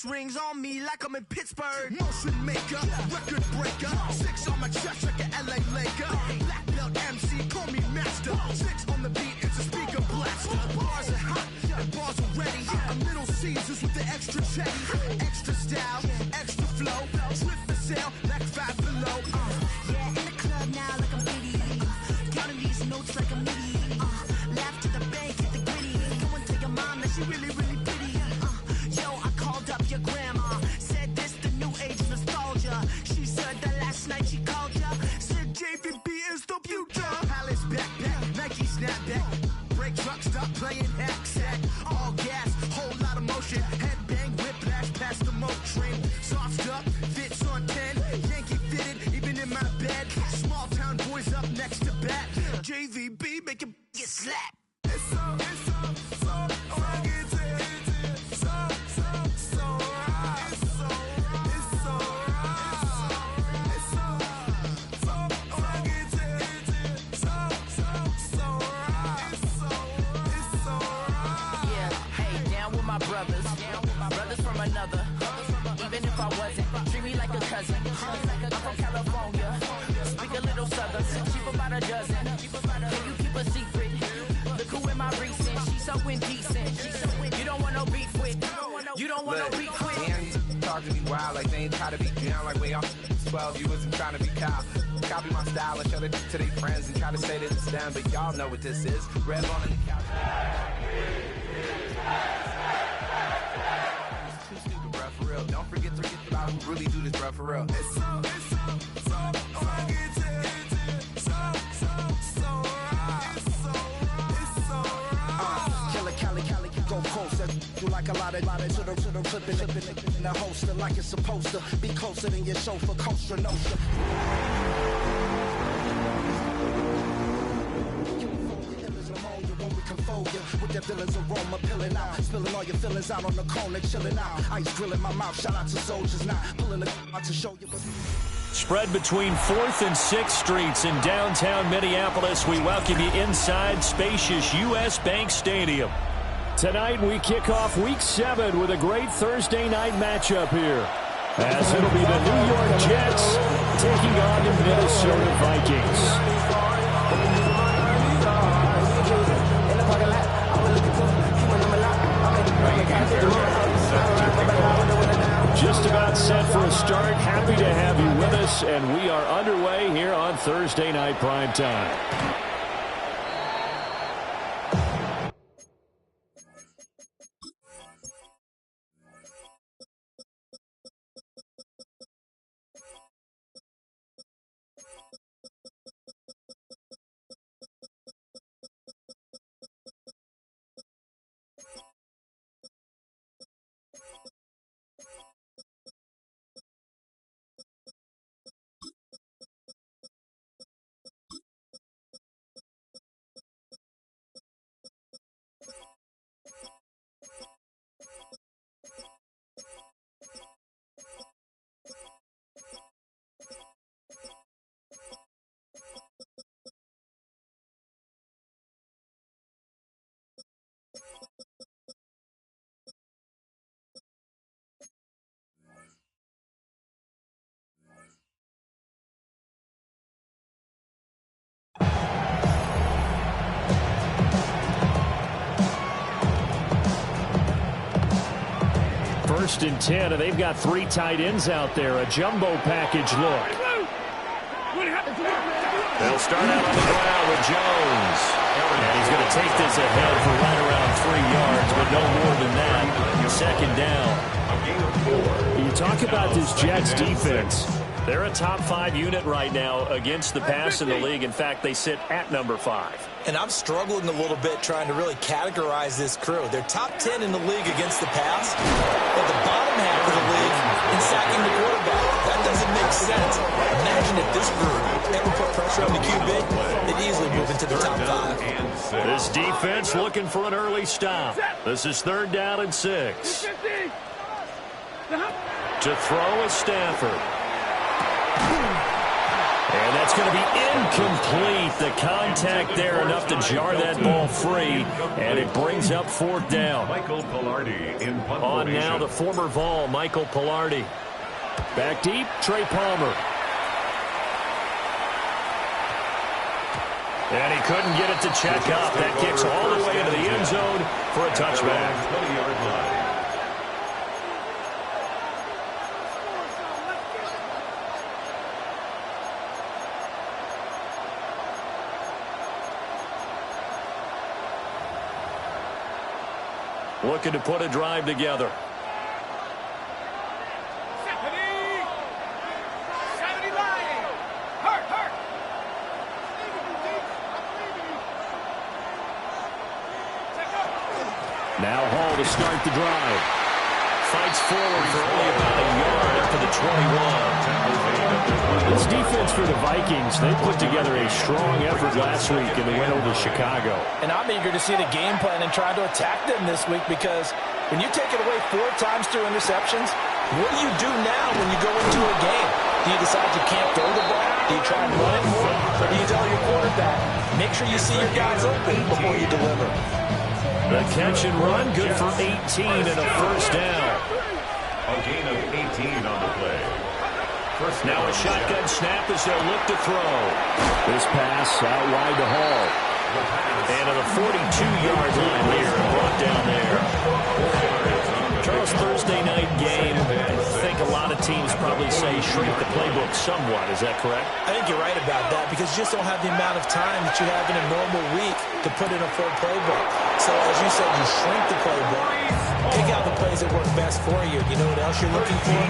6 rings on me like I'm in Pittsburgh. Motion maker, record breaker. 6 on my chest like an LA Laker. Black belt MC, call me master. 6 on the beat, it's a speaker blaster. Bars are hot and bars are ready. A Middle Caesars with the extra chetty. Extra style, extra flow. Trip for sale, like 5 below. Yeah, in the club now like I'm Diddy. Counting these notes like I'm Nitty. Laugh to the bank, hit the gritty. Go and tell your mom that she really, really pretty. Yo, I called up your grandma. Said this the new age of nostalgia. She said that last night she called ya. Said JVB is the future. Palace backpack, Nike snapback. Break truck, stop playing hack sack. All gas, whole lot of motion. Headbang, whiplash past the moat train. Soft up, fits on 10. Yankee fitted, even in my bed. Small town boys up next to bat. JVB make it get slapped. It's so rugged. Brothers from another. Even if I wasn't, treat me like a cousin. I'm from California. Speak a little southern. Cheap about a dozen. Can you keep a secret? Look who in my recent. She's so indecent. You don't want no beef with. You don't want no beef with. Damn, talk to me wild like they ain't try to be down. Like way off 12, you wasn't trying to be Kyle. Copy my style and show it to their friends and try to say that it's them. But y'all know what this is. Red on the couch. Don't forget to get about who really do this, bro, for real. It's so Cali, go closer. Do like a lot of to the flipping in the holster like it's supposed to be closer than your chauffeur, Costa Nostra. With their villains aroma pilling out, spilling all your feelings out on the corner, chilling out. Ice grilling my mouth, shout out to soldiers now, pulling the out to show you. Spread between 4th and 6th Streets in downtown Minneapolis. We welcome you inside spacious U.S. Bank Stadium. Tonight we kick off Week 7 with a great Thursday night matchup here, as it'll be the New York Jets taking on the Minnesota Vikings. Just about set for a start. Happy to have you with us, and we are underway here on Thursday Night Primetime. First and 10, and they've got 3 tight ends out there. A jumbo package look. They'll start out on the ground with Jones. And he's going to take this ahead for right around 3 yards, but no more than that. Second down. You talk about this Jets defense. They're a top 5 unit right now against the pass in the league. In fact, they sit at number 5. And I'm struggling a little bit trying to really categorize this crew. They're top 10 in the league against the pass, but the bottom half of the league in sacking the quarterback. That doesn't make sense. Imagine if this group ever put pressure on the QB, they'd easily move into the top 5. This defense looking for an early stop. This is 3rd down and 6. To throw is Stafford. And that's going to be incomplete. The contact there enough to jar that ball free, and it brings up fourth down. Michael Pilardi in punt On formation. now the former Vol, Michael Pilardi. Back deep, Trey Palmer. And he couldn't get it to check up. That kicks all the way into the end zone for a touchback. 20-yard line. Looking to put a drive together. Now Hall to start the drive. Fights forward for only about a yard up to the 21. This defense for the Vikings, they put together a strong effort last week in the win over Chicago. And I'm eager to see the game plan and try to attack them this week, because when you take it away 4 times through interceptions, what do you do now when you go into a game? Do you decide you can't throw the ball? Do you try and run it more? Or do you tell your quarterback, make sure you see your guys open before you deliver? The catch and run, good for 18 and a first down. A gain of 18 on the play. First Now a shotgun snap as they'll look to throw. This pass out wide to Hall. And at a 42-yard line here, brought down there. Charles, Thursday night game, I think a lot of teams probably say shrink the playbook somewhat. Is that correct? I think you're right about that, because you just don't have the amount of time that you have in a normal week to put in a full playbook. So as you said, you shrink the playbook, pick out the plays that work best for you. You know what else you're looking for?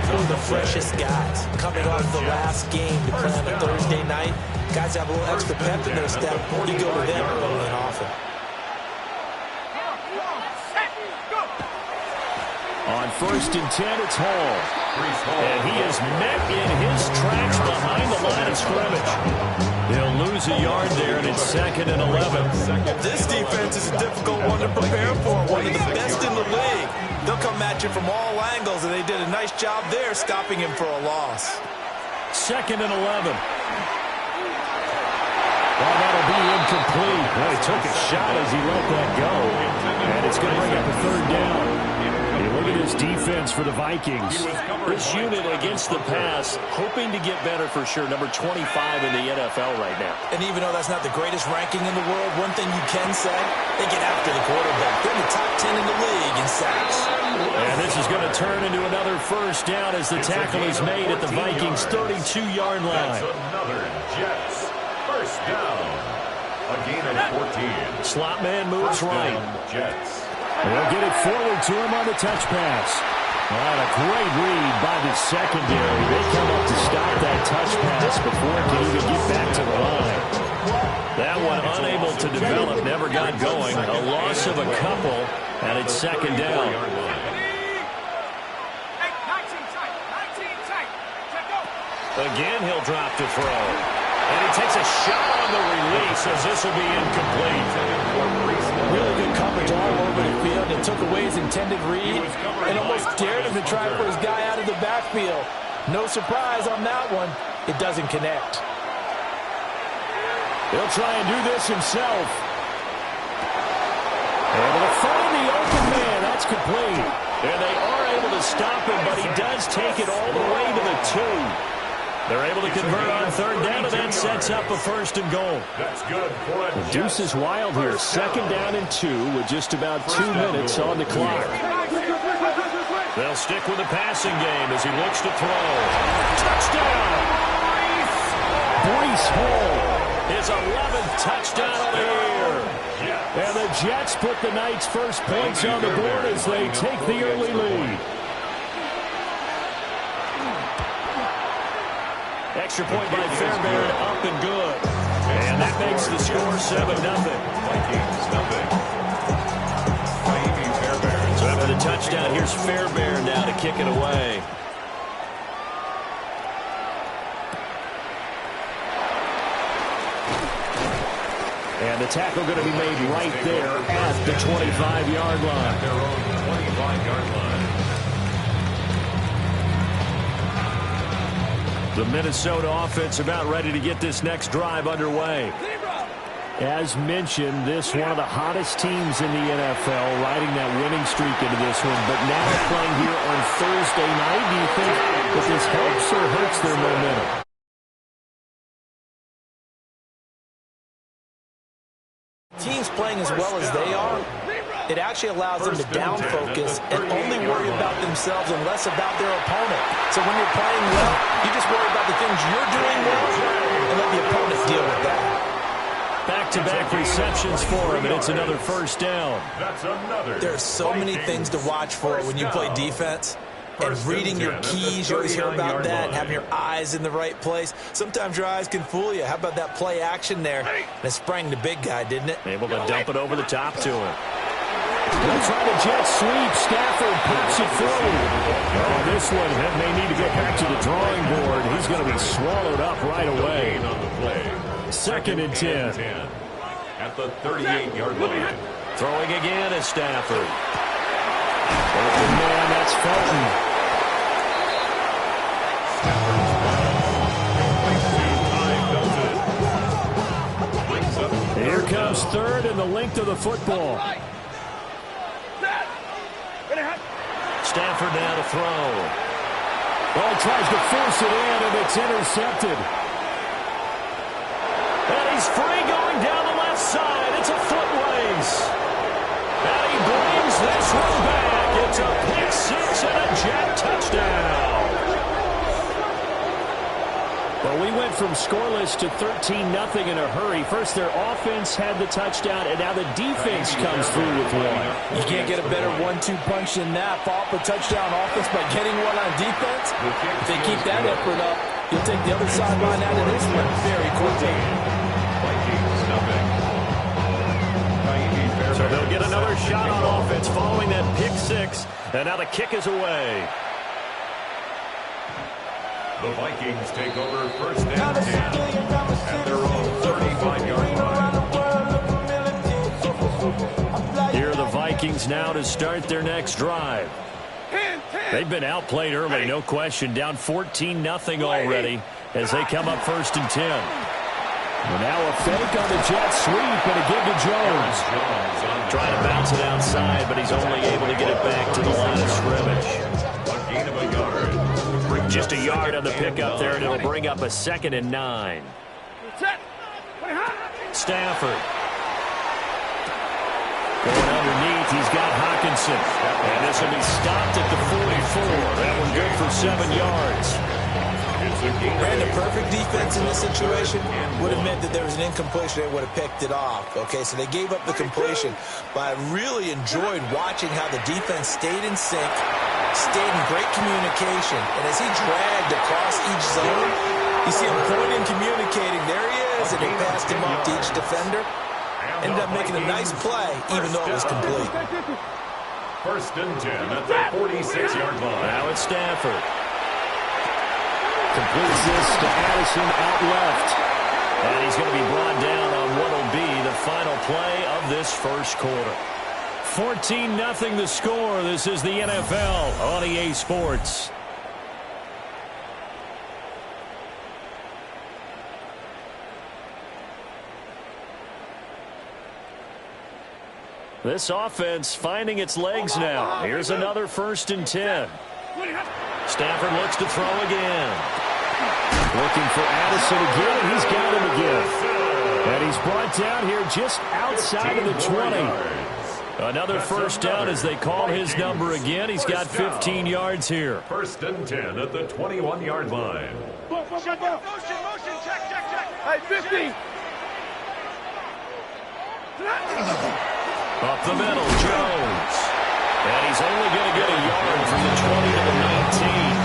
Who are the freshest guys coming off the last game to play on a Thursday night? Guys have a little extra pep in their step. You go to them early and often. On 1st and 10, it's Hall. And he is met in his tracks behind the line of scrimmage. They'll lose a yard there, and it's 2nd and 11. This defense is a difficult one to prepare for, one of the best in the league. They'll come at you from all angles, and they did a nice job there stopping him for a loss. 2nd and 11. Well, that'll be incomplete. Well, he took a shot as he let that go. And it's going to bring up a 3rd down. Hey, look at this defense for the Vikings. This unit against the pass, hoping to get better for sure. Number 25 in the NFL right now. And even though that's not the greatest ranking in the world, one thing you can say, they get after the quarterback. They're in the top 10 in the league in sacks. And this is going to turn into another first down as the tackle is made at the Vikings' 32-yard line. That's another Jets. First down. A gain of 14. Slot man moves right. Jets. They'll get it forward to him on the touch pass. And a great read by the secondary. They come up to stop that touch pass before it can even get back to the line. That one unable to develop, never got going. A loss of a couple, and it's 2nd down. Again, he'll drop to throw. And he takes a shot on the release as this will be incomplete. Really good coverage all over the field. It took away his intended read and almost dared him to try for his guy out of the backfield. No surprise on that one. It doesn't connect. He'll try and do this himself. Able to find the open man. That's complete. And they are able to stop him, but he does take it all the way to the 2. They're able to convert on 3rd down, and that sets up a 1st and goal. That's good for The deuce is wild here. 2nd down and 2 with just about 2 minutes on the clock. They'll stick with the passing game as he looks to throw. Touchdown! Breece Hall, his 11th touchdown of the year. And the Jets put the Knights' first points on the board as they take the early lead. Extra point by Fairbairn, up and good. And that makes the score 7-0. Vikings, nothing. Fairbairn. So after the touchdown, here's Fairbairn now to kick it away. And the tackle going to be made right there at the 25-yard line. Their own 25-yard line. The Minnesota offense about ready to get this next drive underway. As mentioned, this one of the hottest teams in the NFL, riding that winning streak into this one. But now playing here on Thursday night, do you think that this helps or hurts their momentum? Teams playing as well as they are, it actually allows them to down focus and only worry about themselves and less about their opponent. So when you're playing well, you just worry about the things you're doing well and let the opponent deal with that. Back-to-back receptions for him, and it's another first down. There are so many things to watch for when you play defense. And reading your keys, you always hear about that, and having your eyes in the right place. Sometimes your eyes can fool you. How about that play action there? And it sprang the big guy, didn't it? Able to dump it over the top to him. They'll try to jet sweep. Stafford puts it forward. Oh, this one may need to get back to the drawing board. He's going to be swallowed up right away. Second and 10. At the 38-yard line. Throwing again is Stafford. Open man, that's Fulton. Here comes third and the length of the football. Stafford now to throw. Oh, tries to force it in, and it's intercepted. And he's free going down the left side. It's a foot race. And he brings this one back. It's a pick six and a jet touchdown. Well, we went from scoreless to 13-0 in a hurry. First, their offense had the touchdown, and now the defense comes through with one. You can't get a better 1-2 punch than that. Follow up a touchdown offense by getting one on defense. If they keep that effort up, you'll take the other sideline out of this one very quickly. So they'll get another shot on offense following that pick six, and now the kick is away. The Vikings take over first and 10 at their own 35-yard line. Here are the Vikings now to start their next drive. They've been outplayed early, no question. Down 14-0 already as they come up first and 10. And now a fake on the jet sweep and a give to Jones. Trying to bounce it outside, but he's only able to get it back to the line of scrimmage. A gain of a yard. Just a yard on the pickup there, and it'll bring up a 2nd and 9. Stafford. Going underneath, he's got Hawkinson. And this will be stopped at the 44. That one good for 7 yards. Ran the perfect defense in this situation would have meant that there was an incompletion. They would have picked it off. Okay, so they gave up the completion. But I really enjoyed watching how the defense stayed in sync, stayed in great communication. And as he dragged across each zone, you see him pointing, communicating. There he is, and he passed him off to each defender. Ended up making a nice play, even though it was complete. First and 10 at the 46-yard line. Now it's Stafford. Completes this to Addison out left. And he's going to be brought down on what will be the final play of this first quarter. 14-0 the score. This is the NFL on EA Sports. This offense finding its legs now. Here's another first and 10. Stafford looks to throw again. Looking for Addison again, and he's got him again. And he's brought down here just outside of the 20. Another first down as they call his number again. He's got 15 yards here. First and 10 at the 21-yard line. Motion, check. Hey, 50. Up the middle, Jones. And he's only going to get a yard from the 20 to the 19.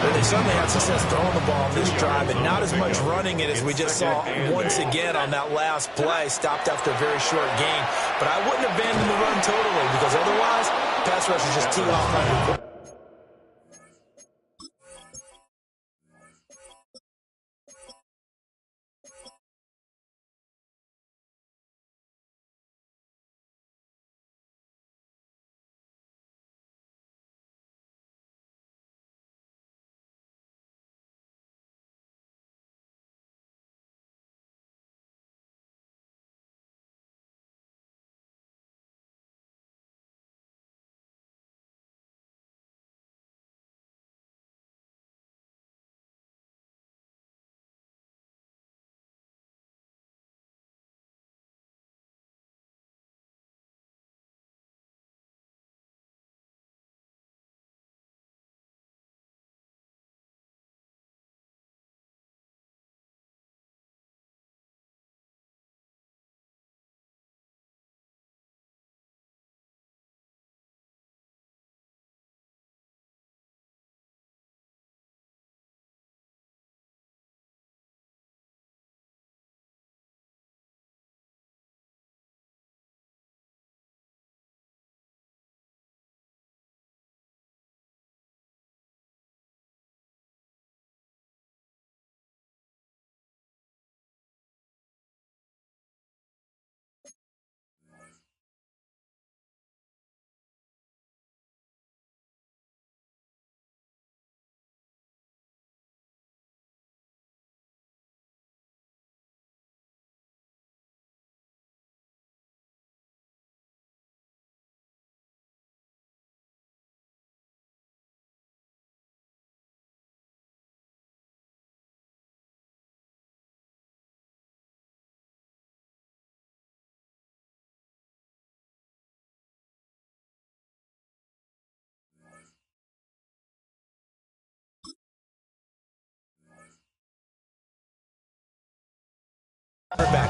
But they certainly had success throwing the ball this drive, and not as much running it as we just saw once again on that last play. Stopped after a very short gain. But I wouldn't abandon the run totally, because otherwise, pass rush is just too off.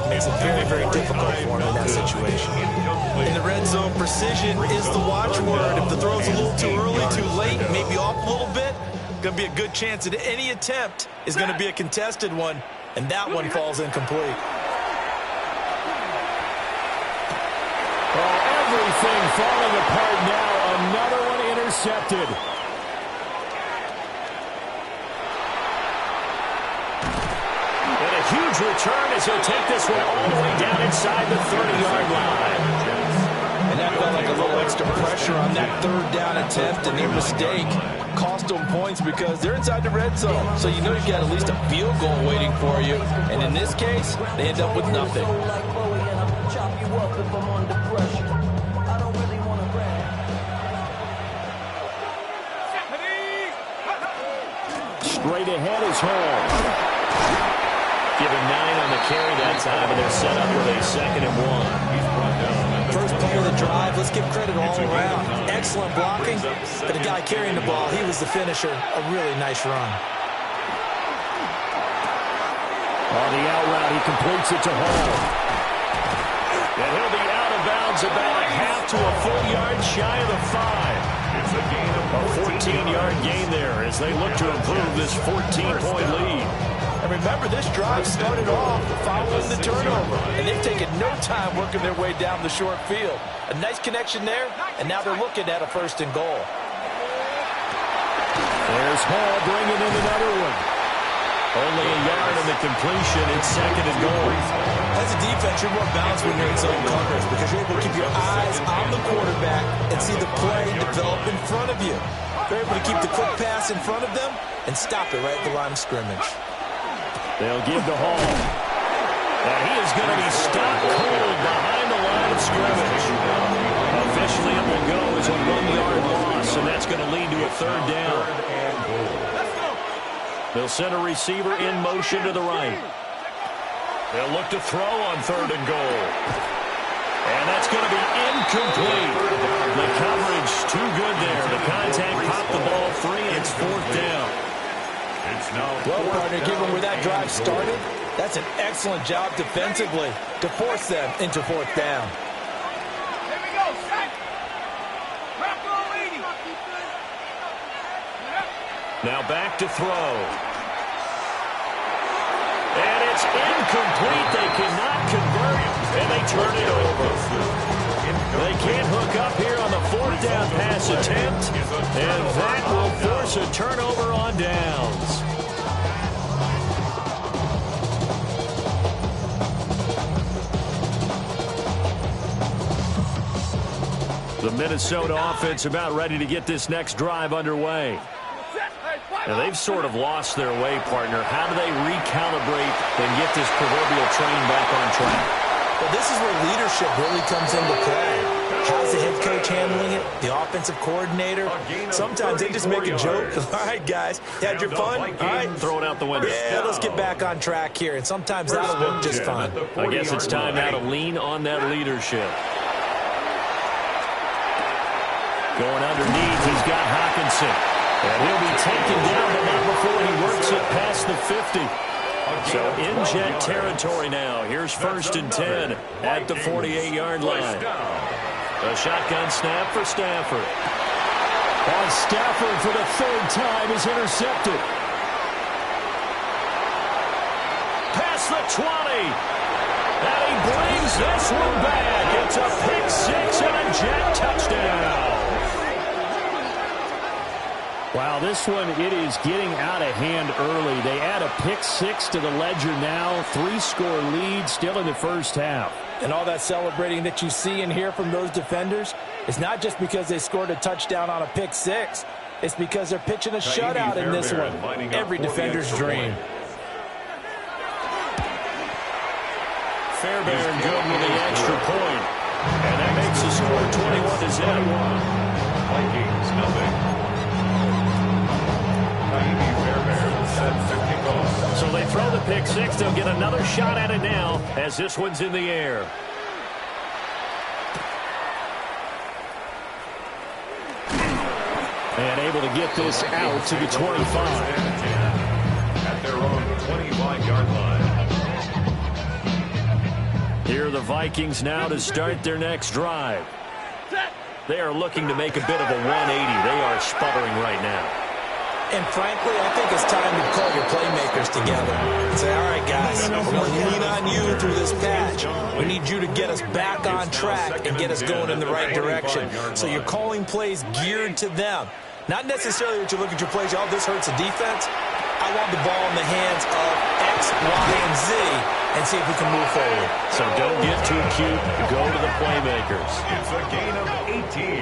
makes it very, very difficult for him in that situation. In the red zone, precision is the watchword. If the throw's a little too early, too late, maybe off a little bit, going to be a good chance that any attempt is going to be a contested one, and that one falls incomplete. Oh, everything falling apart now. Another one intercepted. And a huge return as he'll take this one all the way down inside the 30-yard line. And that felt like a little extra pressure on that third down attempt, and their mistake cost them points because they're inside the red zone. So you know you've got at least a field goal waiting for you. And in this case, they end up with nothing. Straight ahead is Hall. Given 9 on the carry that time, and they're set up with a 2nd and 1. First play of the drive, let's give credit all around. Excellent blocking, but the guy carrying the ball, he was the finisher. A really nice run. On the out route, he completes it to Hall. And he'll be out of bounds about a half to a full yard shy of the 5. It's a gain of 14 14-yard gain there as they look to improve this 14-point lead. And remember, this drive started off following the turnover, and they've taken no time working their way down the short field. A nice connection there, and now they're looking at a 1st and goal. There's Hall bringing in another one. Only a yard on the completion. It's 2nd and goal. As a defense, you're more balanced when you're in zone coverage because you're able to keep your eyes on the quarterback and see the play develop in front of you. They're able to keep the quick pass in front of them and stop it right at the line of scrimmage. They'll give to Hall. And he is going to be stopped cold behind the line of scrimmage. Officially, it will go as a 1-yard loss, and that's going to lead to a 3rd down. They'll send a receiver in motion to the right. They'll look to throw on 3rd and goal. And that's going to be incomplete. The coverage too good there. The contact popped the ball free, and it's 4th down. Well, partner, given where that drive started, that's an excellent job defensively to force them into 4th down. Here we go, set. Now back to throw. And it's incomplete. They cannot convert it, and they turn it over. They can't hook up here on the 4th down pass attempt, and that will force a turnover on downs. The Minnesota offense about ready to get this next drive underway. Now, they've sort of lost their way, partner. How do they recalibrate and get this proverbial train back on track? Well, this is where leadership really comes into play. How's the head coach handling it? The offensive coordinator? Sometimes they just make a joke. All right, guys, you had your fun? All right. Throw it out the window. Yeah, let's get back on track here. And sometimes that'll work just fine. I guess it's time now to lean on that leadership. Going underneath, he's got Hawkinson. And he'll be taken down, but not before he works it past the 50. So in jet territory now. Here's 1st and 10 at the 48-yard line. A shotgun snap for Stafford. And Stafford for the 3rd time is intercepted. Past the 20. And he brings this one back. It's a pick 6 and a jet touchdown. Wow, this one, it is getting out of hand early. They add a pick 6 to the ledger now. 3-score lead still in the first half. And all that celebrating that you see and hear from those defenders is not just because they scored a touchdown on a pick 6. It's because they're pitching a shutout in this one. Every defender's dream. Fairbairn good with the extra point. And that makes the score 21-0. Vikings nothing. So they throw the pick 6. They'll get another shot at it now as this one's in the air. And able to get this out to the 25. At their own 25-yard line. Here are the Vikings now to start their next drive. They are looking to make a bit of a 180. They are sputtering right now. And frankly, I think it's time to call your playmakers together and say, all right, guys, we're going to lean on you through this patch. We need you to get us back on track and get us going in the right direction. So you're calling plays geared to them. Not necessarily that you look at your plays, oh, this hurts the defense. I want the ball in the hands of X, Y, and Z and see if we can move forward. So don't get too cute. Go to the playmakers. It's a gain of 18.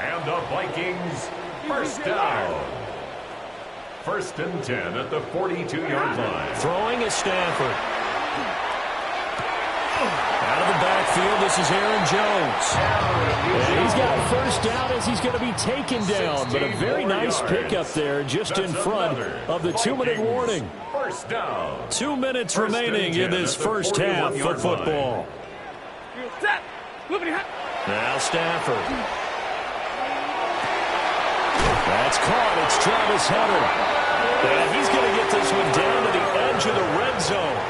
And the Vikings first down. 1st and 10 at the 42-yard line. Throwing is Stafford. Out of the backfield, this is Aaron Jones. And he's got a first down as he's going to be taken down. But a very nice pickup there just in front of the 2-minute warning. First down. 2 minutes remaining in this first half of football. Now Stafford. That's caught. It's Travis Hunter. And he's going to get this one down to the edge of the red zone.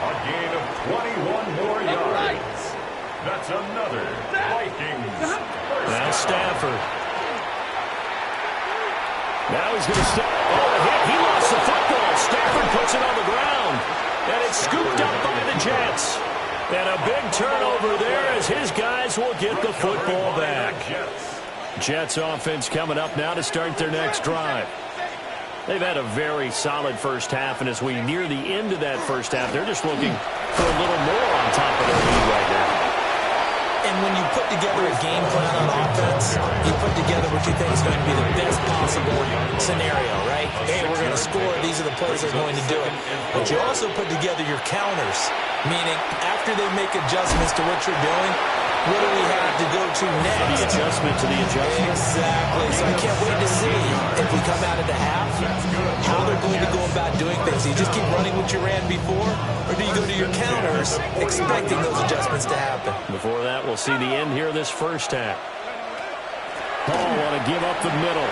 A gain of 21 more yards. That's another Vikings. Now Stafford. Now he's going to step. Oh, a hit. He lost the football. Stafford puts it on the ground. And it's scooped up by the Jets. And a big turnover there as his guys will get the football back. Jets offense coming up now to start their next drive. They've had a very solid first half, and as we near the end of that first half, they're just looking for a little more on top of their lead right now. And when you put together a game plan on offense, you put together what you think is going to be the best possible scenario, right? Hey, we're going to score. These are the plays that are going to do it. But you also put together your counters, meaning after they make adjustments to what you're doing, what do we have to go to next? The adjustment to the adjustment. Exactly. So I can't wait to see if we come out of the half, how they're going to go about doing things. Do you just keep running what you ran before, or do you go to your counters expecting those adjustments to happen? Before that, we'll see the end here of this first half. Paul want to give up the middle.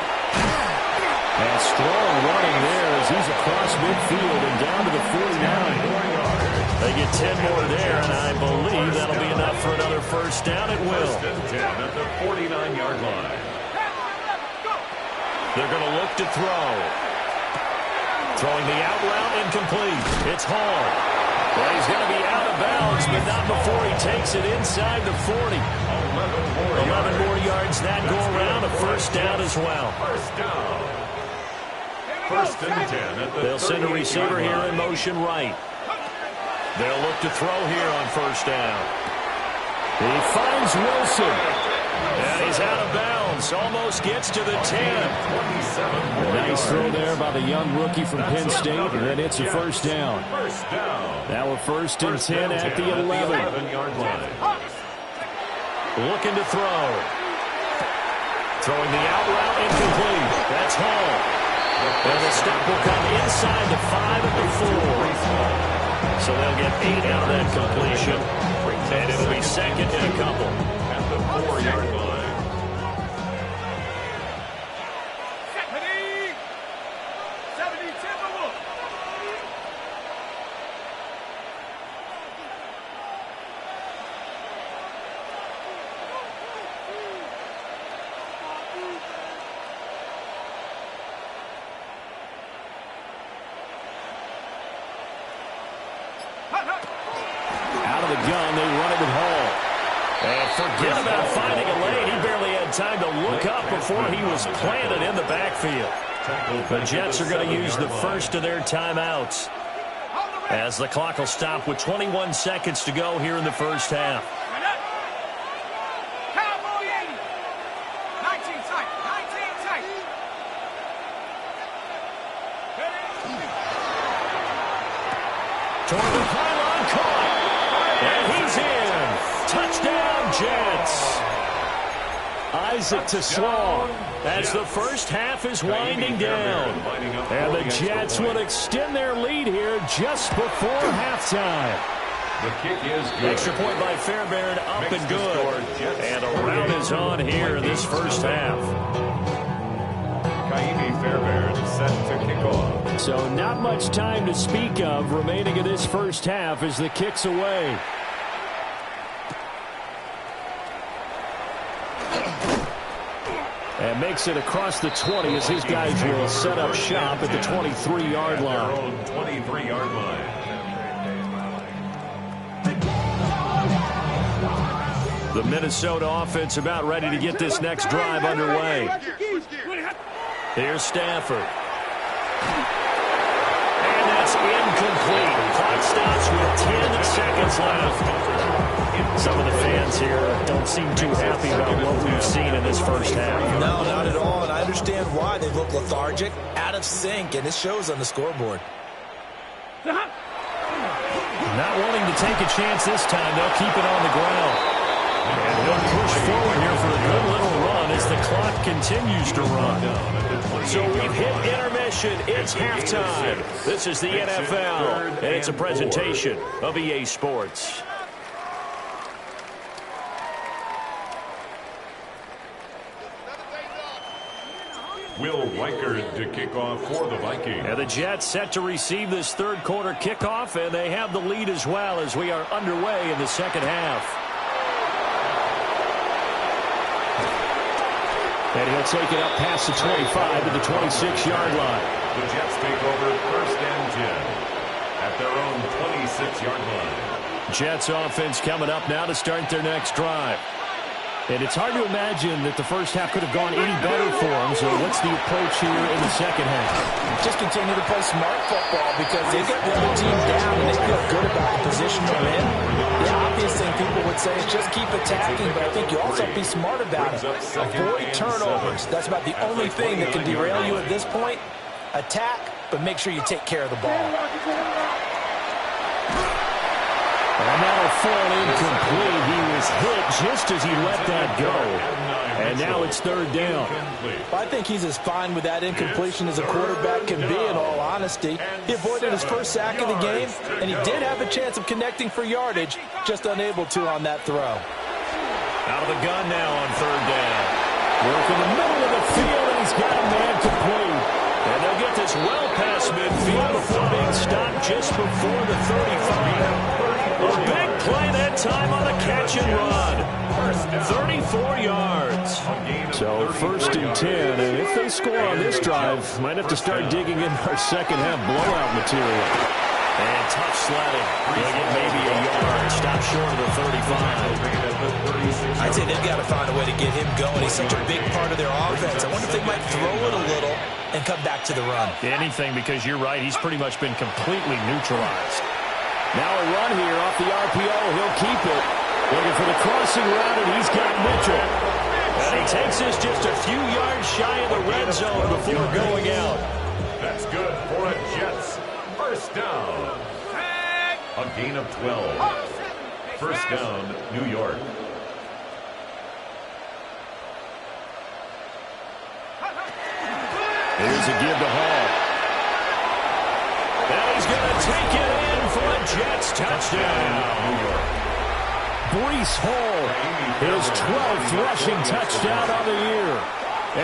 And strong running there as he's across midfield and down to the 49. They get 10 more there, and I believe that'll be enough for another first down. It will. 1st and 10 at the 49-yard line. They're going to look to throw. Throwing the out route incomplete. It's Hall. Well, he's going to be out of bounds, but not before he takes it inside the 40. 11 more yards that go around. A first down as well. First down. 1st and 10 at the They'll send a receiver here in motion right. They'll look to throw here on first down. He finds Wilson. And he's out of bounds. Almost gets to the 10. Nice throw there by the young rookie from Penn State. And then it's a first down. Now we're 1st and 10 at the 11-yard line. Looking to throw. Throwing the out route incomplete. That's Hall. And the step will come inside the 5 at the 4. So they'll get 8 out of that completion. And it'll be 2nd and a couple. At the 4-yard line. Out of the gun, they run it with Hall. And forget about finding a lane. He barely had time to look up before he was planted in the backfield. The Jets are going to use the first of their timeouts, as the clock will stop with 21 seconds to go here in the first half. Toward the pylon, caught. And he's in. Touchdown, Jets. Isaac to Sloan as the first half is winding down. And the Jets would extend their lead here just before halftime. The kick is good. Extra point by Fairbairn, up and good. And a round is on here in this first half. Set to kick off. So not much time to speak of remaining in this first half as the kick's away. And makes it across the 20 as his guys will set up shop at the 23-yard line. 23-yard line. The Minnesota offense about ready to get this next drive underway. Here's Stafford. And that's incomplete. Clock stops with 10 seconds left. Some of the fans here don't seem too happy about what we've seen in this first half. No, not at all, and I understand why. They look lethargic, out of sync, and it shows on the scoreboard. Not wanting to take a chance this time. They'll keep it on the ground. And he'll push forward here for a good little run as the clock continues to run. So we've hit intermission. It's halftime. This is the NFL, and it's a presentation of EA Sports. Will Reichard to kick off for the Vikings. And the Jets set to receive this third quarter kickoff, and they have the lead as well as we are underway in the second half. And he'll take it up past the 25 to the 26-yard line. The Jets take over 1st and 10 at their own 26-yard line. Jets offense coming up now to start their next drive. And it's hard to imagine that the first half could have gone any better for them. So what's the approach here in the second half? Just continue to play smart football because they've got the other team down and they feel good about the position they're in. The obvious thing people would say is just keep attacking, but I think you also have to be smart about it. Avoid turnovers. That's about the only thing that can derail you at this point. Attack, but make sure you take care of the ball. And that'll fall incomplete. He was hit just as he let that go. And now it's third down. I think he's as fine with that incompletion as a quarterback can be, in all honesty. He avoided his first sack of the game, and he did have a chance of connecting for yardage, just unable to on that throw. Out of the gun now on third down. Work in the middle of the field, and he's got a man complete. And they'll get this well past midfield before being stopped just before the 35. A big play that time on a catch and run. 34 yards. So 1st and 10. And if they score on this drive, might have to start digging in our second half blowout material. And tough sledding. They'll get maybe a yard. Stop short of the 35. I'd say they've got to find a way to get him going. He's such a big part of their offense. I wonder if they might throw it a little and come back to the run. Anything, because you're right. He's pretty much been completely neutralized. Now a run here off the RPO. He'll keep it. Looking for the crossing route, and he's got Mitchell. And he takes this just a few yards shy of the red zone before going out. That's good for a Jets. First down. A gain of 12. First down, New York. Here's a give to Hall. And he's going to take it in for a Jets touchdown. New York. Breece Hall, his 12th rushing touchdown of the year.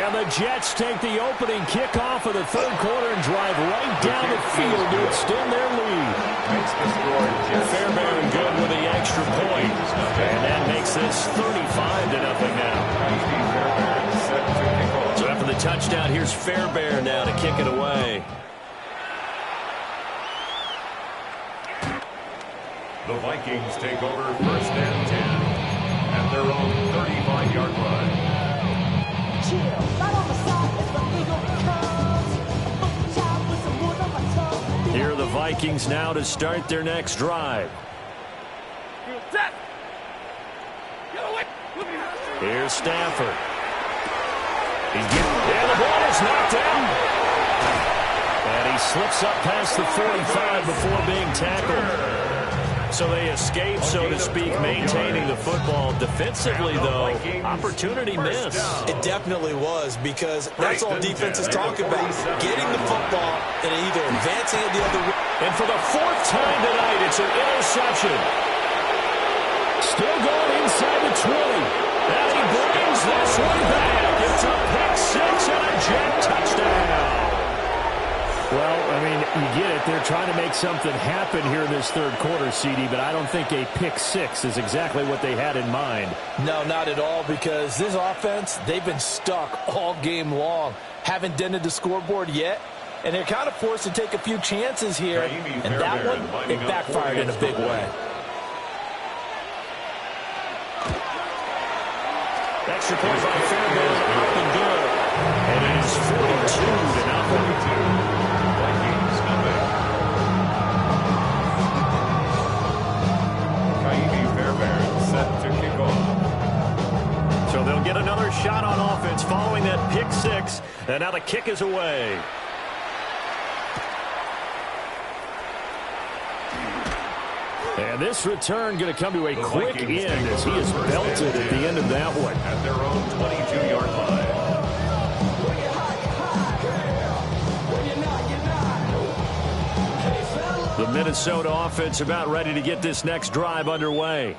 And the Jets take the opening kickoff of the third quarter and drive right down the field to extend their lead. Fairbairn good with the extra point. And that makes this 35-0 now. So after the touchdown, here's Fairbairn now to kick it away. The Vikings take over 1st and 10 at their own 35-yard line. Here are the Vikings now to start their next drive. Here's Stafford. And the ball is knocked out. And he slips up past the 45 before being tackled. So they escape, so to speak, maintaining the football. Defensively, though, opportunity missed. It definitely was, because that's all defenses talk about. Getting the football and either advancing it the other way. And for the 4th time tonight, it's an interception. Still going inside the 20. And he brings this one back. It's a pick six and a Jet touchdown. You get it. They're trying to make something happen here in this third quarter, CD, but I don't think a pick six is exactly what they had in mind. No, not at all, because this offense, they've been stuck all game long. Haven't dented the scoreboard yet, and they're kind of forced to take a few chances here, and that one, it backfired in a big way. Extra point by Fairbairn, up and good. And it is 42-0. Vikings Fairbairn set to kick off. So they'll get another shot on offense following that pick six. And now the kick is away. And this return going to come to a quick end as he is belted at the end of that one. At their own 22-yard line. The Minnesota offense about ready to get this next drive underway.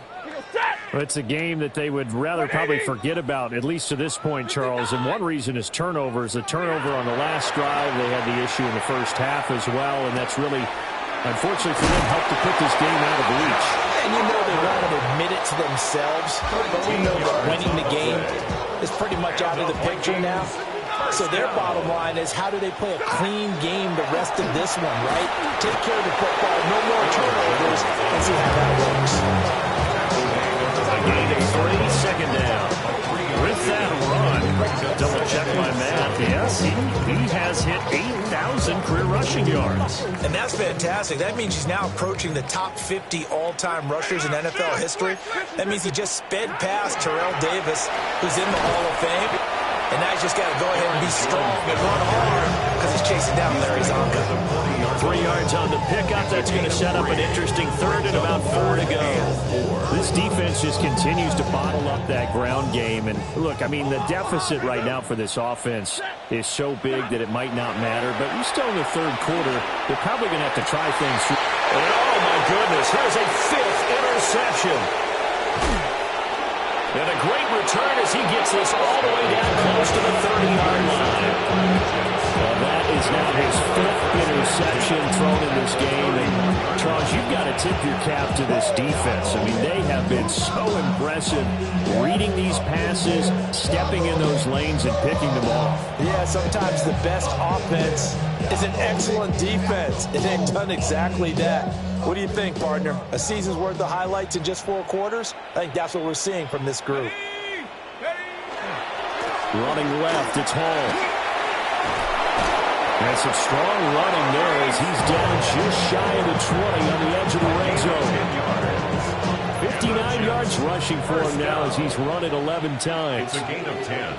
It's a game that they would rather probably forget about, at least to this point, Charles. And one reason is turnovers. A turnover on the last drive. They had the issue in the first half as well, and that's really, unfortunately for them, helped to put this game out of reach. And you know they want to admit it to themselves, but we know that winning the game is pretty much out of the picture now. So their bottom line is, how do they play a clean game the rest of this one, right? Take care of the football, no more turnovers, and see how that works. A gain of 3, second down. With that run, double check my math. Yes, he has hit 8,000 career rushing yards. And that's fantastic. That means he's now approaching the top 50 all-time rushers in NFL history. That means he just sped past Terrell Davis, who's in the Hall of Fame. And now he's just got to go ahead and be strong and run hard because he's chasing down Larry Zonka. 3 yards on the pickup. That's going to set up an interesting third and about 4 to go. This defense just continues to bottle up that ground game. And look, I mean, the deficit right now for this offense is so big that it might not matter. But we're still in the third quarter. They're probably going to have to try things. And oh, my goodness, here's a 5th interception. And a great return as he gets this all the way down close to the 30-yard line. Well, that is now his 5th interception thrown in this game. And, Charles, you've got to tip your cap to this defense. I mean, they have been so impressive reading these passes, stepping in those lanes, and picking them off. Yeah, sometimes the best offense is an excellent defense, and they've done exactly that. What do you think, partner? A season's worth of highlights in just 4 quarters? I think that's what we're seeing from this group. Running left, it's Hall. And some strong running there as he's down just shy of the 20 on the edge of the red zone. 59 yards rushing for him now as he's run it 11 times. It's a gain of 10.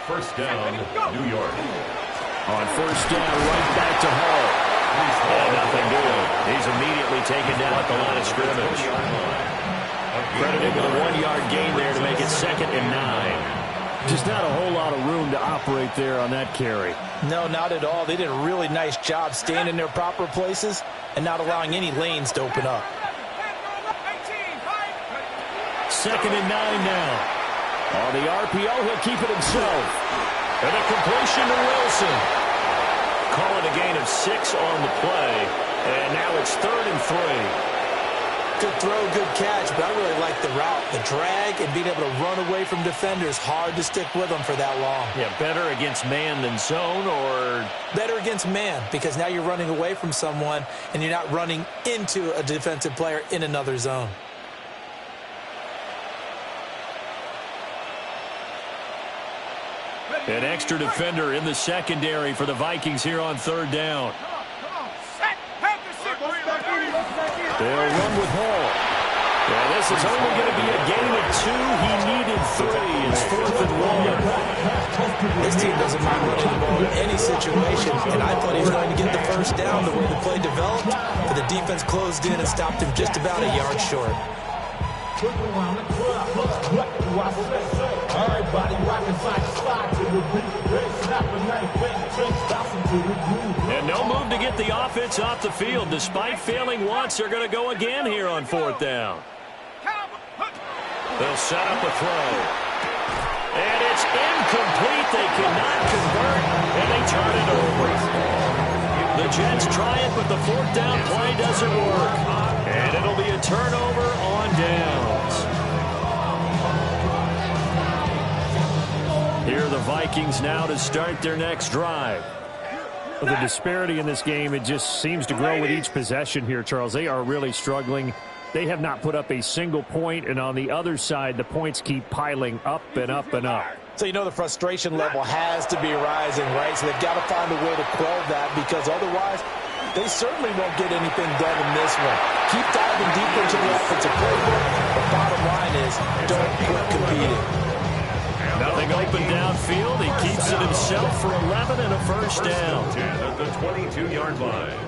First down, New York. On first down, right back to Hall. And nothing doing. He's immediately taken down at the line of scrimmage. Credited with a 1-yard gain there to make it 2nd and 9. Just not a whole lot of room to operate there on that carry. No, not at all. They did a really nice job staying in their proper places and not allowing any lanes to open up. 2nd and 9 now. On the RPO, he'll keep it himself. And a completion to Wilson. Call it a gain of 6 on the play. And now it's 3rd and 3. Good throw, good catch, but I really like the route. The drag and being able to run away from defenders. Hard to stick with them for that long. Yeah, better against man than zone, or? Better against man, because now you're running away from someone and you're not running into a defensive player in another zone. An extra defender in the secondary for the Vikings here on 3rd down. They'll run with Hall. Yeah, this is only going to be a gain of 2. He needed 3. It's 4th and 1. This team doesn't mind running the ball in any situation, and I thought he was going to get the first down the way the play developed, but the defense closed in and stopped him just about a yard short. And no move to get the offense off the field. Despite failing once, they're going to go again here on 4th down. They'll set up a throw. And it's incomplete. They cannot convert, and they turn it over. The Jets try it, but the fourth down play doesn't work. And it'll be a turnover on downs. Here are the Vikings now to start their next drive. Well, the disparity in this game, it just seems to grow with each possession here, Charles. They are really struggling. They have not put up a single point, and on the other side, the points keep piling up and up and up. So you know the frustration level has to be rising, right? So they've got to find a way to quell that, because otherwise they certainly won't get anything done in this one. Keep diving deeper into the offensive playbook. The bottom line is don't quit competing. Nothing open downfield. He keeps it himself for 11 and a first down. 10 at the 22-yard line.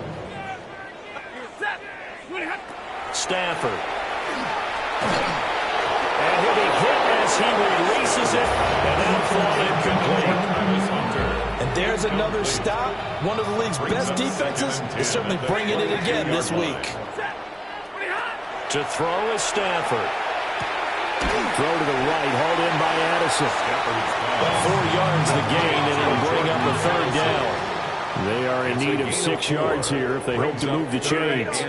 Stafford. And he'll be hit as he releases it. And that'll fall incomplete. And there's another stop. One of the league's best defenses is certainly bringing it again this week. To throw is Stafford. Throw to the right, hauled in by Addison. 4 yards the gain, and it'll bring up the third down. They are in need of 6 yards here if they hope to move the chains.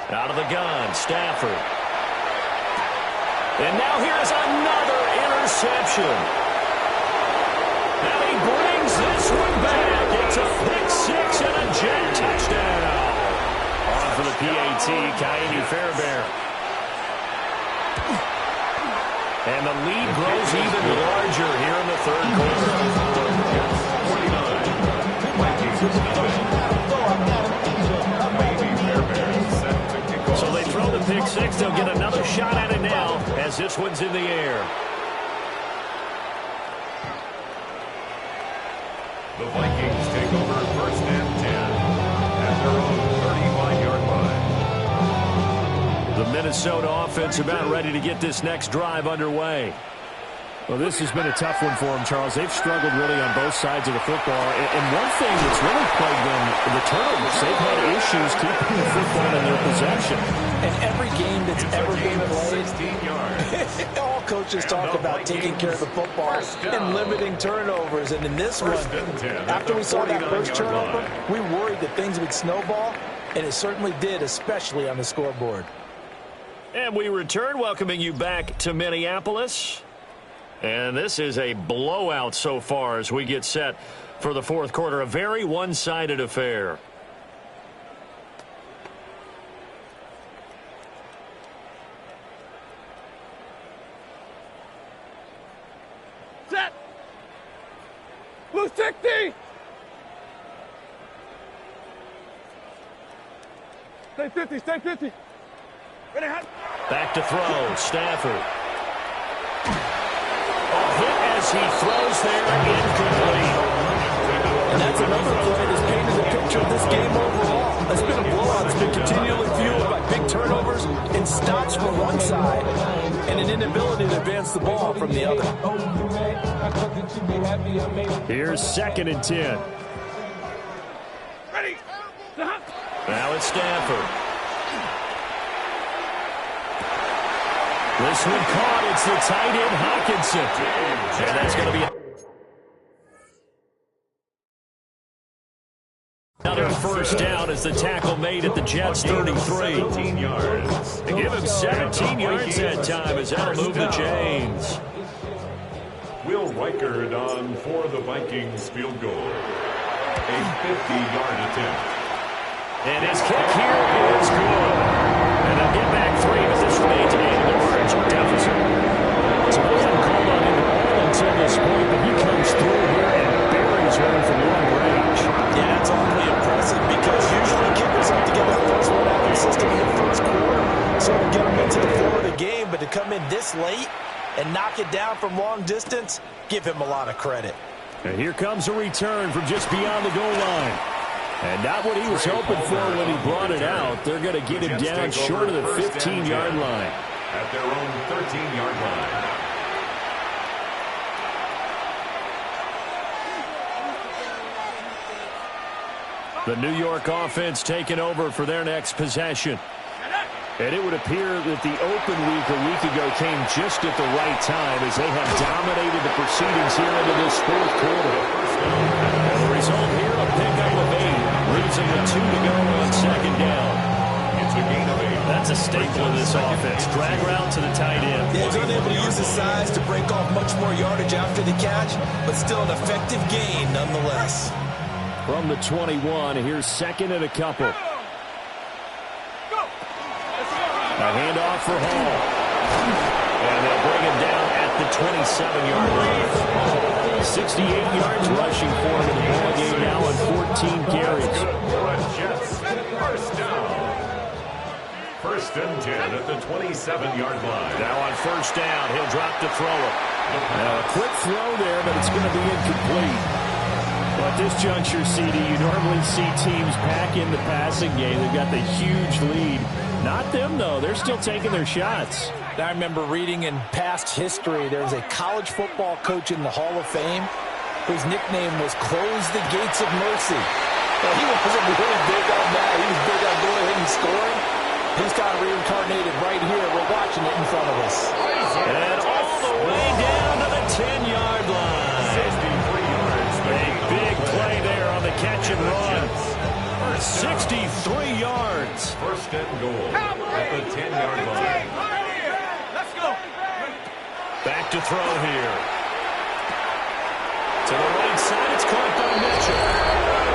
Out of the gun, Stafford. And now here's another interception. Now he brings this one back. It's a pick six and a jet touchdown. On for the PAT, Kaimi Fairbairn. And the lead grows even larger here in the third quarter. So they throw the pick six. They'll get another shot at it now as this one's in the air. The Vikings take over first and 10 at their own 35-yard line. The Minnesota offense about ready to get this next drive underway. Well, this has been a tough one for them, Charles. They've struggled really on both sides of the football. And one thing that's really plagued them, the turnovers. They've had issues keeping the football in their possession. And every game that's ever been played, 16 yards. all coaches talk about taking care of the football and limiting turnovers. And in this one, after we saw that first turnover, we worried that things would snowball, and it certainly did, especially on the scoreboard. And we return, welcoming you back to Minneapolis. And this is a blowout so far as we get set for the fourth quarter. A very one-sided affair. Set! Blue 60! Stay 50, stay 50. Ready, hot. Back to throw, Stafford. Hit as he throws there, incomplete. And that's another play that's painted the picture of this game overall. It's been a blowout. It's been continually fueled by big turnovers and stops from one side and an inability to advance the ball from the other. Here's 2nd and 10. Ready. Now it's Stafford. This one caught. It's the tight end, Hawkinson. And that's going to be another first down as the tackle made at the Jets' 33. 17 yards. They give him 17 yards that time as that'll move the chains. Will Reichard on for the Vikings field goal. A 50-yard attempt. And his kick here is good. And they'll get back 3, but this remains a large deficit. So they haven't called on him at all until this point, but he comes through here and buries one from long range. Yeah, it's awfully impressive because usually kickers have to get that first one out of the system in the first quarter. So to get them into the flow of the game, but to come in this late and knock it down from long distance, give him a lot of credit. And here comes a return from just beyond the goal line. And not what he was hoping for when he brought it out. They're going to get him down short of the 15-yard line. At their own 13-yard line. The New York offense taking over for their next possession. And it would appear that the open week a week ago came just at the right time as they have dominated the proceedings here into this fourth quarter. And the result here, a pickup of 8. Leaves them with 2 to go on second down. It's a gain of 8. That's a staple of this offense. Drag route to the tight end. Yeah, he's unable to use his size to break off much more yardage after the catch, but still an effective gain nonetheless. From the 21, here's second and a couple. A handoff for Hall. And they'll bring him down at the 27-yard line. 68 yards rushing for him in the ball game now on 14 carries. First down. First and 10 at the 27-yard line. Now on first down, he'll drop to throw it. Now a quick throw there, but it's going to be incomplete. But at this juncture, CD, you normally see teams pack in the passing game. They've got the huge lead. Not them, though. They're still taking their shots. I remember reading in past history, there was a college football coach in the Hall of Fame whose nickname was Close the Gates of Mercy. Well, he wasn't really big on that. He was big on going ahead and scoring. He's kind of reincarnated right here. We're watching it in front of us. And all the way down to the 10-yard line. 63 yards. A big play there on the catch and run. 63 yards. First and goal at the 10-yard line. Let's go. Back to throw here. To the right side, it's caught by Mitchell.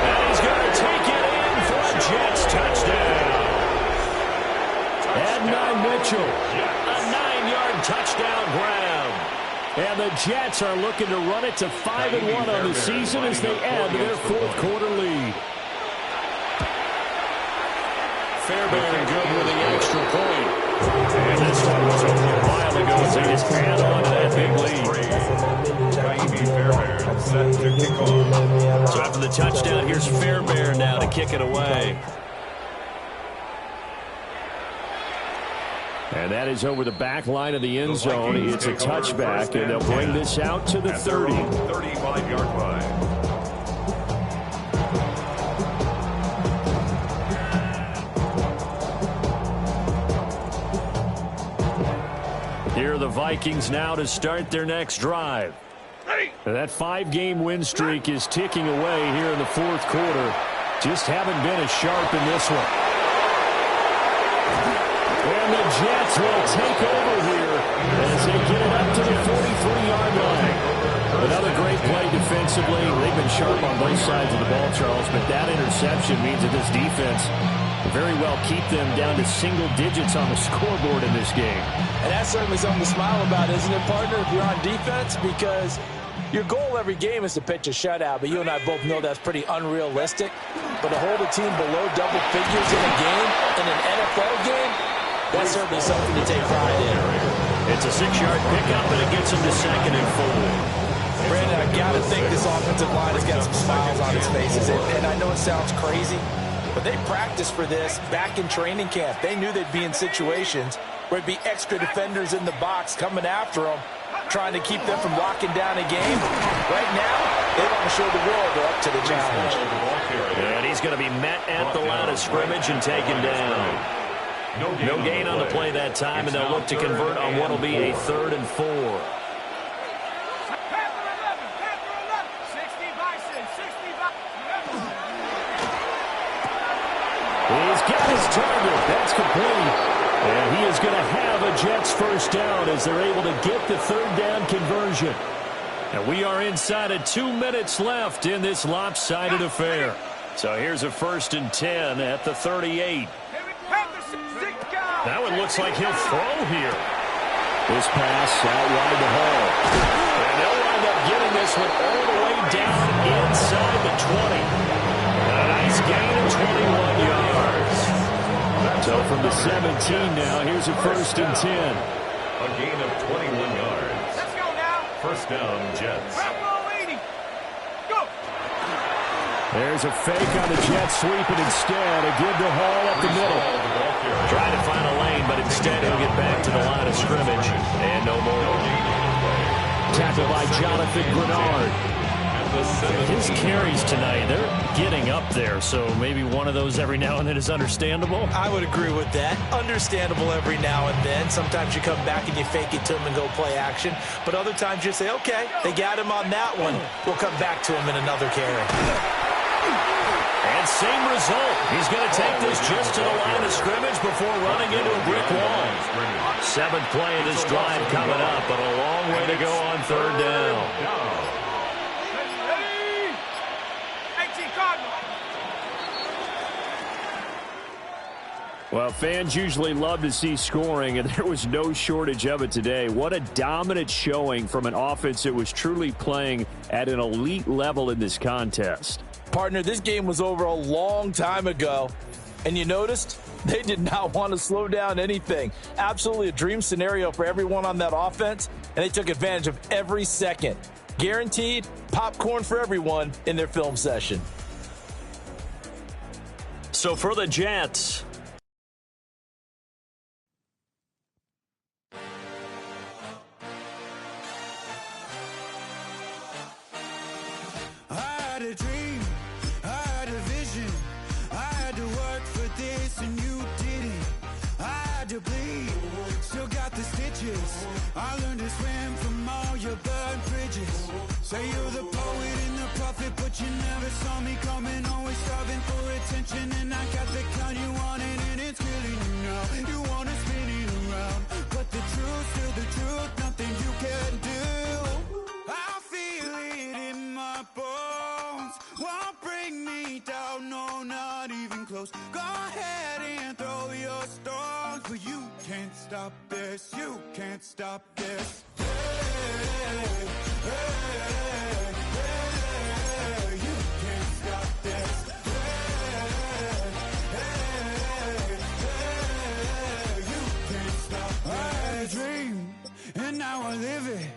And he's going to take it in for a Jets touchdown. Adonai Mitchell, a 9-yard touchdown grab. And the Jets are looking to run it to 5-1 on the season as they add to their fourth quarter lead. Fairbairn good with the extra point. And this one was over a while ago as they just add on to that big lead. Fairbairn set to kick off. So after the touchdown, here's Fairbairn now to kick it away. And that is over the back line of the end zone. It's a touchback, and they'll bring this out to the 30. 35-yard line. Here are the Vikings now to start their next drive. And that 5-game win streak is ticking away here in the fourth quarter. Just haven't been as sharp in this one. And the Jets will take over here as they get it up to the 43-yard line. Another great play defensively. They've been sharp on both sides of the ball, Charles, but that interception means that this defense will very well keep them down to single digits on the scoreboard in this game. And that's certainly something to smile about, isn't it, partner, if you're on defense? Because your goal every game is to pitch a shutout, but you and I both know that's pretty unrealistic. But to hold a team below double figures in a game, in an NFL game, that's certainly something to take pride in. It's a 6-yard pickup, and it gets them to 2nd and 4. Brandon, I got to think this offensive line has got some smiles on its faces. And I know it sounds crazy, but they practiced for this back in training camp. They knew they'd be in situations where it'd be extra defenders in the box coming after them, trying to keep them from locking down a game. Right now, they want to show the world they're up to the challenge. And he's going to be met at the line of scrimmage and taken down. No gain on the play that time, and they'll look to convert on what will be a 3rd and 4. He's got his target. That's complete. And he is going to have a Jets first down as they're able to get the 3rd down conversion. And we are inside of 2 minutes left in this lopsided affair. So here's a 1st and 10 at the 38. That one looks like he'll throw here. This pass out wide to Hall. And they'll wind up getting this one all the way down inside the 20. A nice gain of 21 yards. So from the 17 now, here's a 1st and 10. A gain of 21 yards. Let's go now. First down, Jets. There's a fake on the Jets sweep, and instead a give to Hall up the middle. Trying to find a lane, but instead he'll get back to the line of scrimmage. And no more. Tackled by Jonathan Grenard. His carries tonight, they're getting up there, so maybe one of those every now and then is understandable. I would agree with that. Understandable every now and then. Sometimes you come back and you fake it to him and go play action. But other times you say, okay, they got him on that one. We'll come back to him in another carry. And same result. He's going to take this just to the line of scrimmage before running into a brick wall. Seventh play of this drive coming up, but a long way to go on third down. Well, fans usually love to see scoring, and there was no shortage of it today. What a dominant showing from an offense that was truly playing at an elite level in this contest. Partner, this game was over a long time ago, and you noticed they did not want to slow down anything. Absolutely a dream scenario for everyone on that offense, and they took advantage of every second. Guaranteed popcorn for everyone in their film session. So for the Jets, A dream, I had a vision, I had to work for this and you didn't. I had to bleed, still got the stitches. I learned to swim from all your burned bridges. Say you're the poet and the prophet, but you never saw me coming. Always starving for attention, and I got the kind you wanted, and it's killing you now. You wanna spin it around, but the truth's still the truth. Nothing you can do. I feel it in my bones. Won't bring me down, no, not even close. Go ahead and throw your stones, but you can't stop this, you can't stop this. Hey, hey, hey, you can't stop this. Hey, you can't stop this. I had a dream, and now I live it.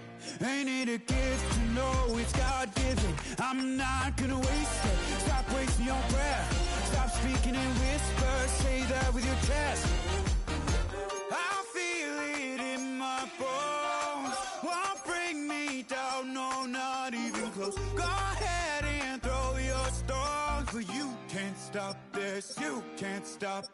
Ain't it a gift to know it's God-given? I'm not gonna waste it. Stop wasting your breath. Stop speaking in whispers. Say that with your chest. I feel it in my bones. Won't bring me down, no, not even close. Go ahead and throw your stones, but you can't stop this. You can't stop